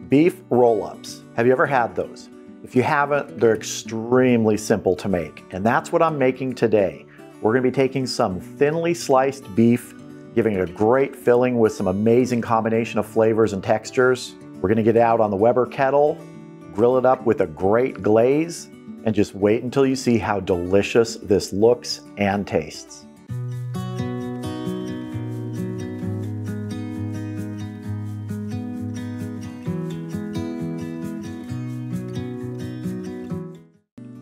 beef roll-ups. Have you ever had those? If you haven't, they're extremely simple to make, and that's what I'm making today. We're gonna be taking some thinly sliced beef, giving it a great filling with some amazing combination of flavors and textures. We're gonna get it out on the Weber Kettle, grill it up with a great glaze, and just wait until you see how delicious this looks and tastes.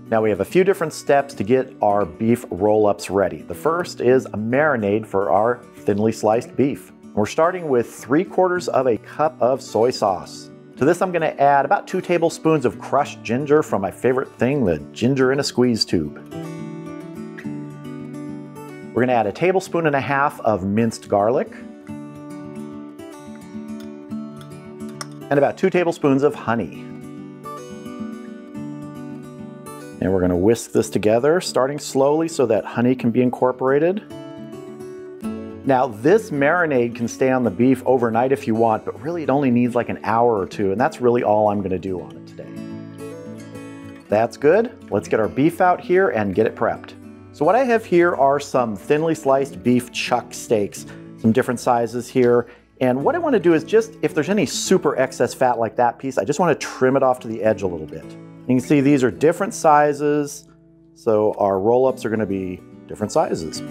Now we have a few different steps to get our beef roll-ups ready. The first is a marinade for our thinly sliced beef. We're starting with 3/4 of a cup of soy sauce. To this I'm gonna add about 2 tablespoons of crushed ginger from my favorite thing, the ginger in a squeeze tube. We're gonna add 1.5 tablespoons of minced garlic. And about 2 tablespoons of honey. And we're gonna whisk this together, starting slowly so that honey can be incorporated. Now this marinade can stay on the beef overnight if you want, but really it only needs like an hour or two, and that's really all I'm gonna do on it today. That's good. Let's get our beef out here and get it prepped. So what I have here are some thinly sliced beef chuck steaks, some different sizes here. And what I wanna do is just, if there's any super excess fat like that piece, I just wanna trim it off to the edge a little bit. You can see these are different sizes, so our roll-ups are gonna be different sizes.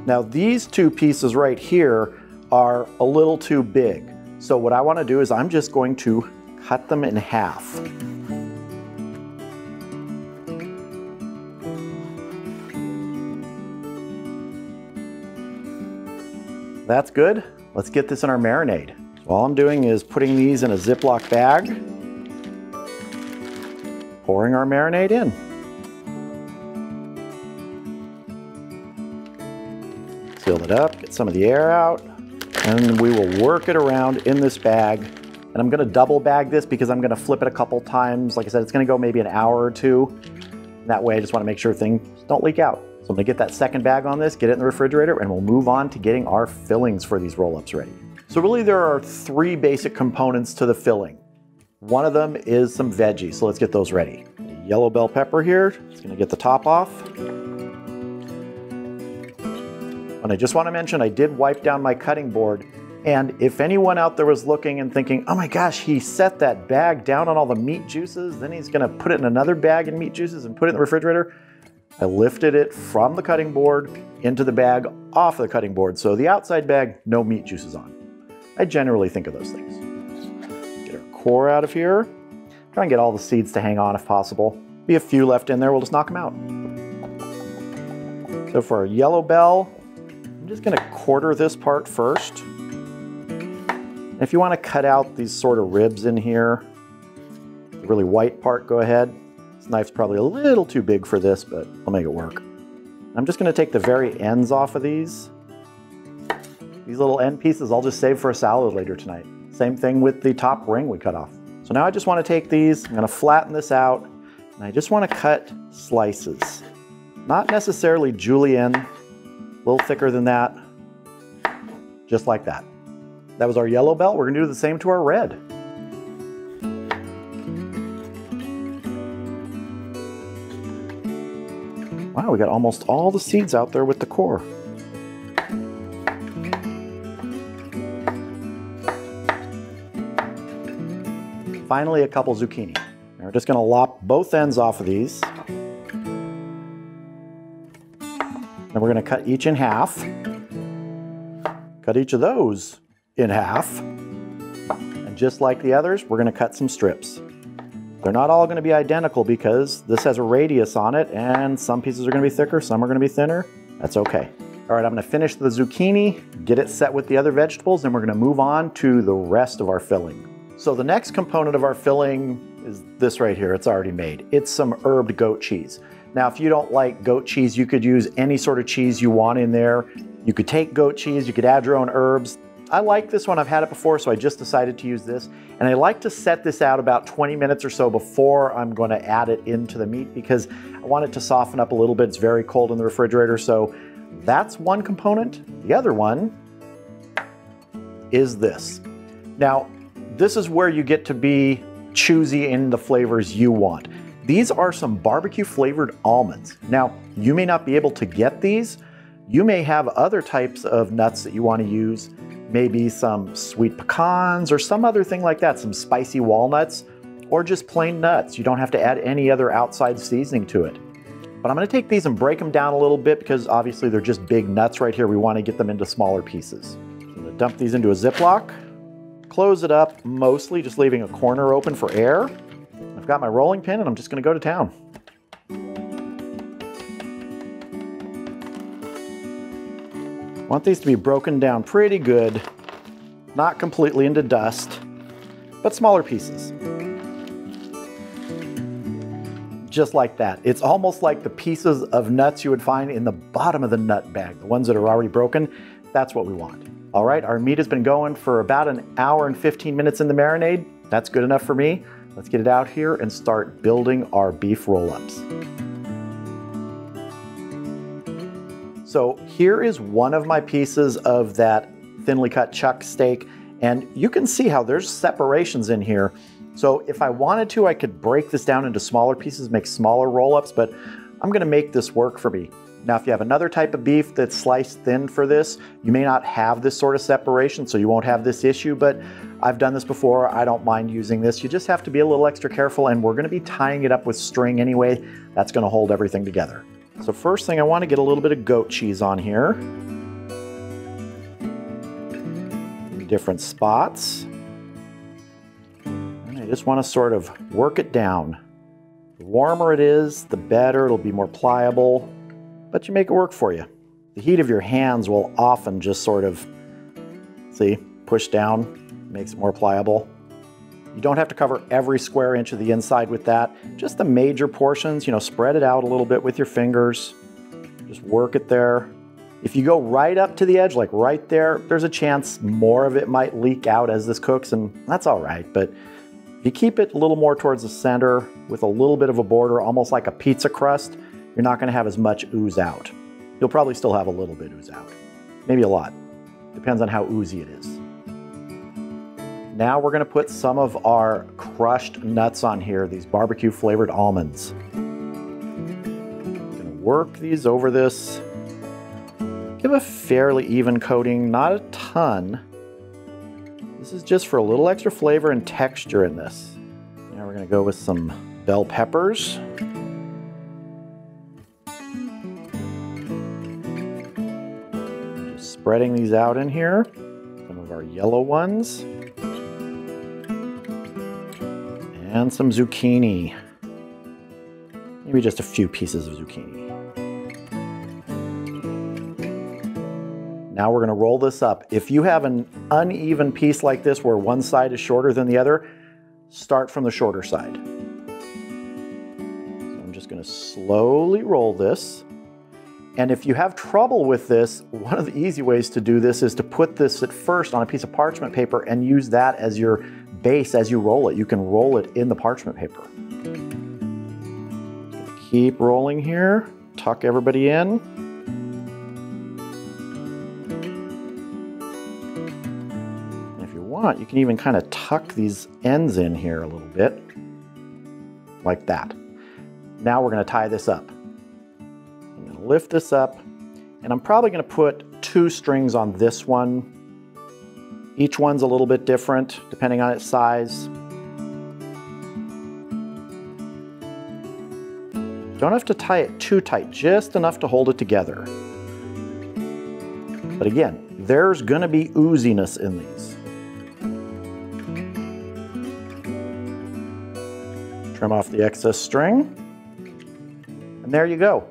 Now these 2 pieces right here are a little too big. So what I wanna do is I'm just going to cut them in half. That's good. Let's get this in our marinade. All I'm doing is putting these in a Ziploc bag, pouring our marinade in. Seal it up, get some of the air out, and we will work it around in this bag. And I'm gonna double bag this because I'm gonna flip it a couple times. Like I said, it's gonna go maybe an hour or 2. That way I just wanna make sure things don't leak out. So I'm gonna get that second bag on this, get it in the refrigerator, and we'll move on to getting our fillings for these roll-ups ready. So really there are 3 basic components to the filling. One of them is some veggies, so let's get those ready. Yellow bell pepper here, it's gonna get the top off. And I just wanna mention I did wipe down my cutting board, and if anyone out there was looking and thinking, oh my gosh, he set that bag down on all the meat juices, then he's gonna put it in another bag in meat juices and put it in the refrigerator. I lifted it from the cutting board into the bag off the cutting board, so the outside bag, no meat juices on. I generally think of those things. Get our core out of here. Try and get all the seeds to hang on if possible. Be a few left in there, we'll just knock them out. So for our yellow bell, I'm just gonna quarter this part first. And if you wanna cut out these sort of ribs in here, the really white part, go ahead. This knife's probably a little too big for this, but I'll make it work. I'm just gonna take the very ends off of these. These little end pieces I'll just save for a salad later tonight. Same thing with the top ring we cut off. So now I just wanna take these, I'm gonna flatten this out, and I just wanna cut slices. Not necessarily julienne, a little thicker than that, just like that. That was our yellow bell, we're gonna do the same to our red. Wow, we got almost all the seeds out there with the core. Finally, a couple zucchini. And we're just gonna lop both ends off of these. And we're gonna cut each in half. Cut each of those in half. And just like the others, we're gonna cut some strips. They're not all gonna be identical because this has a radius on it, and some pieces are gonna be thicker, some are gonna be thinner. That's okay. All right, I'm gonna finish the zucchini, get it set with the other vegetables, and we're gonna move on to the rest of our filling. So the next component of our filling is this right here, it's already made. It's some herbed goat cheese. Now, if you don't like goat cheese, you could use any sort of cheese you want in there. You could take goat cheese, you could add your own herbs. I like this one, I've had it before, so I just decided to use this. And I like to set this out about 20 minutes or so before I'm gonna add it into the meat because I want it to soften up a little bit. It's very cold in the refrigerator, so that's one component. The other one is this. Now, this is where you get to be choosy in the flavors you want. These are some barbecue flavored almonds. Now, you may not be able to get these. You may have other types of nuts that you want to use, maybe some sweet pecans or some other thing like that, some spicy walnuts, or just plain nuts. You don't have to add any other outside seasoning to it. But I'm going to take these and break them down a little bit because obviously they're just big nuts right here. We want to get them into smaller pieces. I'm going to dump these into a Ziploc, close it up mostly, just leaving a corner open for air. I've got my rolling pin and I'm just going to go to town. Want these to be broken down pretty good, not completely into dust, but smaller pieces. Just like that. It's almost like the pieces of nuts you would find in the bottom of the nut bag, the ones that are already broken. That's what we want. All right, our meat has been going for about an hour and 15 minutes in the marinade. That's good enough for me. Let's get it out here and start building our beef roll-ups. So here is one of my pieces of that thinly cut chuck steak, and you can see how there's separations in here. So if I wanted to, I could break this down into smaller pieces, make smaller roll-ups, but I'm gonna make this work for me. Now, if you have another type of beef that's sliced thin for this, you may not have this sort of separation, so you won't have this issue, but I've done this before. I don't mind using this. You just have to be a little extra careful, and we're gonna be tying it up with string anyway. That's gonna hold everything together. So first thing, I wanna get a little bit of goat cheese on here. In different spots. And I just wanna sort of work it down. The warmer it is, the better. It'll be more pliable, but you make it work for you. The heat of your hands will often just sort of, see, push down, makes it more pliable. You don't have to cover every square inch of the inside with that. Just the major portions, you know, spread it out a little bit with your fingers. Just work it there. If you go right up to the edge, like right there, there's a chance more of it might leak out as this cooks, and that's all right. But if you keep it a little more towards the center with a little bit of a border, almost like a pizza crust, you're not gonna have as much ooze out. You'll probably still have a little bit ooze out. Maybe a lot. Depends on how oozy it is. Now we're gonna put some of our crushed nuts on here, these barbecue flavored almonds. I'm gonna work these over this. Give a fairly even coating, not a ton. This is just for a little extra flavor and texture in this. Now we're gonna go with some bell peppers. Just spreading these out in here. Some of our yellow ones. And some zucchini. Maybe just a few pieces of zucchini. Now we're gonna roll this up. If you have an uneven piece like this where one side is shorter than the other, start from the shorter side. So I'm just gonna slowly roll this. And if you have trouble with this, one of the easy ways to do this is to put this at first on a piece of parchment paper and use that as your base as you roll it. You can roll it in the parchment paper. Keep rolling here, tuck everybody in. And if you want, you can even kind of tuck these ends in here a little bit, like that. Now we're gonna tie this up. I'm gonna lift this up, and I'm probably gonna put 2 strings on this one. Each one's a little bit different, depending on its size. Don't have to tie it too tight, just enough to hold it together. But again, there's gonna be ooziness in these. Trim off the excess string, and there you go.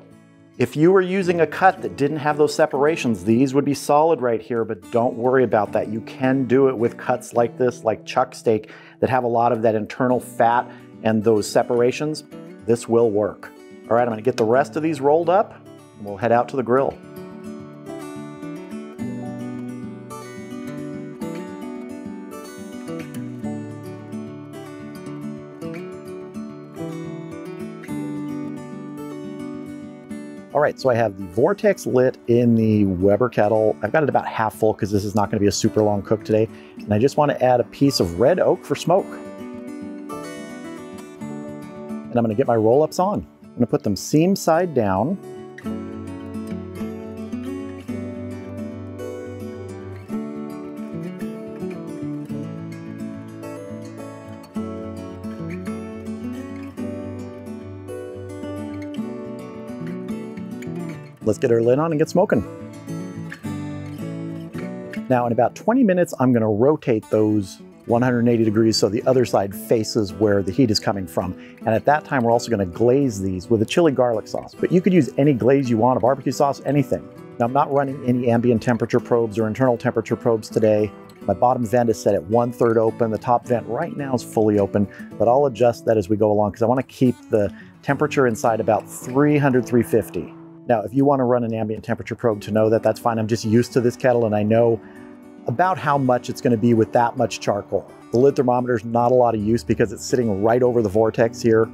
If you were using a cut that didn't have those separations, these would be solid right here, but don't worry about that. You can do it with cuts like this, like chuck steak, that have a lot of that internal fat and those separations. This will work. All right, I'm gonna get the rest of these rolled up, and we'll head out to the grill. All right, so I have the Vortex lit in the Weber kettle. I've got it about half full because this is not going to be a super long cook today. And I just want to add a piece of red oak for smoke. And I'm going to get my roll-ups on. I'm going to put them seam side down. Let's get our lid on and get smoking. Now in about 20 minutes, I'm going to rotate those 180 degrees so the other side faces where the heat is coming from. And at that time, we're also going to glaze these with a chili garlic sauce. But you could use any glaze you want, a barbecue sauce, anything. Now I'm not running any ambient temperature probes or internal temperature probes today. My bottom vent is set at 1/3 open. The top vent right now is fully open, but I'll adjust that as we go along because I want to keep the temperature inside about 300, 350. Now, if you want to run an ambient temperature probe to know that, that's fine. I'm just used to this kettle and I know about how much it's going to be with that much charcoal. The lid thermometer is not a lot of use because it's sitting right over the vortex here.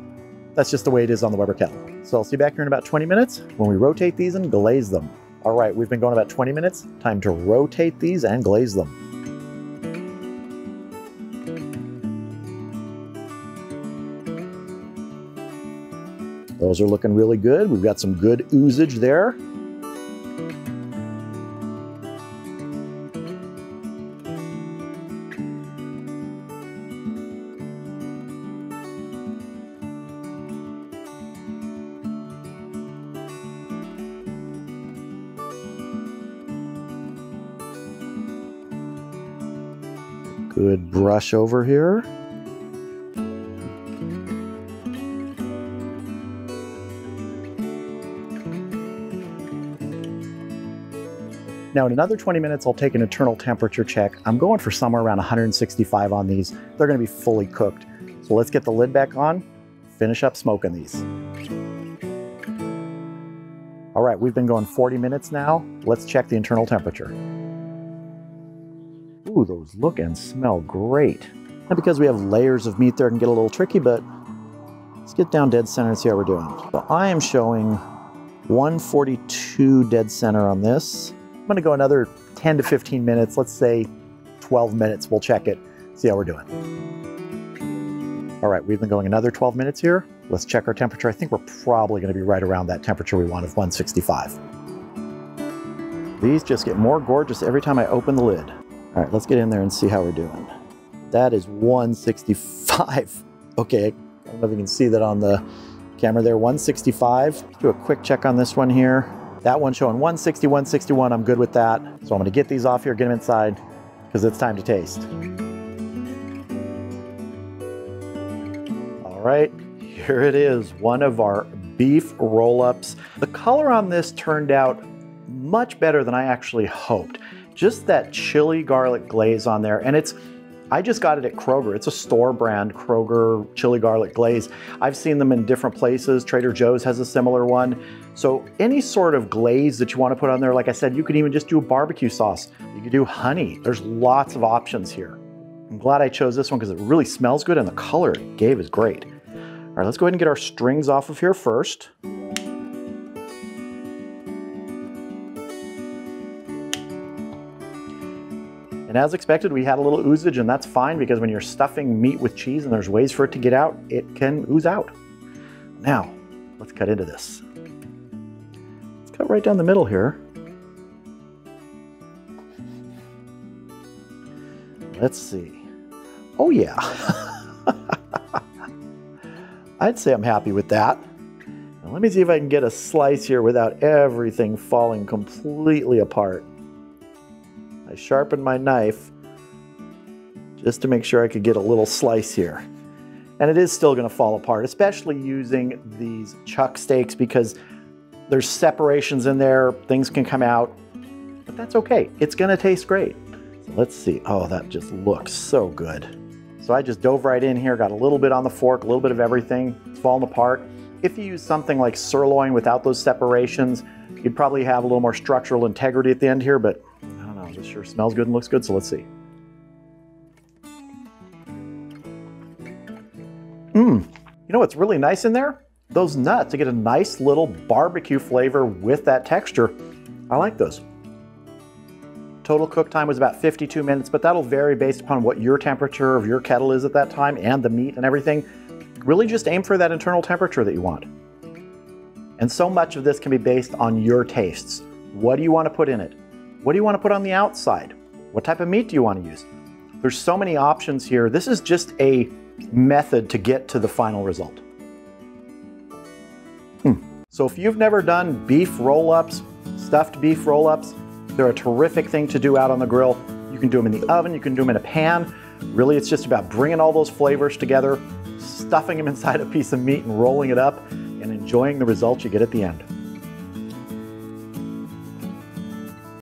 That's just the way it is on the Weber kettle. So I'll see you back here in about 20 minutes when we rotate these and glaze them. All right, we've been going about 20 minutes. Time to rotate these and glaze them. Those are looking really good. We've got some good oozage there. Good brush over here. Now in another 20 minutes, I'll take an internal temperature check. I'm going for somewhere around 165 on these. They're gonna be fully cooked. So let's get the lid back on, finish up smoking these. All right, we've been going 40 minutes now. Let's check the internal temperature. Ooh, those look and smell great. And because we have layers of meat there, it can get a little tricky, but let's get down dead center and see how we're doing. So I am showing 142 dead center on this. I'm gonna go another 10 to 15 minutes, let's say 12 minutes, we'll check it, see how we're doing. All right, we've been going another 12 minutes here. Let's check our temperature. I think we're probably gonna be right around that temperature we want of 165. These just get more gorgeous every time I open the lid. All right, let's get in there and see how we're doing. That is 165. Okay, I don't know if you can see that on the camera there, 165. Let's do a quick check on this one here. That one's showing 160, 161, I'm good with that. So I'm gonna get these off here, get them inside, because it's time to taste. All right, here it is, one of our beef roll-ups. The color on this turned out much better than I actually hoped. Just that chili garlic glaze on there, and I just got it at Kroger. It's a store brand Kroger chili garlic glaze. I've seen them in different places. Trader Joe's has a similar one. So any sort of glaze that you want to put on there, like I said, you could even just do a barbecue sauce. You could do honey. There's lots of options here. I'm glad I chose this one because it really smells good and the color it gave is great. All right, let's go ahead and get our strings off of here first. And as expected, we had a little oozage, and that's fine because when you're stuffing meat with cheese and there's ways for it to get out, it can ooze out. Now, let's cut into this. Let's cut right down the middle here. Let's see. Oh yeah. I'd say I'm happy with that. Now let me see if I can get a slice here without everything falling completely apart. I sharpened my knife just to make sure I could get a little slice here. And it is still going to fall apart, especially using these chuck steaks because there's separations in there, things can come out, but that's okay. It's going to taste great. So let's see. Oh, that just looks so good. So I just dove right in here, got a little bit on the fork, a little bit of everything. It's falling apart. If you use something like sirloin without those separations, you'd probably have a little more structural integrity at the end here, but this sure smells good and looks good, so let's see. You know what's really nice in there? those nuts to get a nice little barbecue flavor with that texture. I like those. Total cook time was about 52 minutes, but that'll vary based upon what your temperature of your kettle is at that time and the meat and everything. Really just aim for that internal temperature that you want. And so much of this can be based on your tastes. What do you want to put in it? What do you want to put on the outside? What type of meat do you want to use? There's so many options here. This is just a method to get to the final result. So if you've never done beef roll-ups, stuffed beef roll-ups, they're a terrific thing to do out on the grill. You can do them in the oven, you can do them in a pan. Really, it's just about bringing all those flavors together, stuffing them inside a piece of meat and rolling it up, and enjoying the results you get at the end.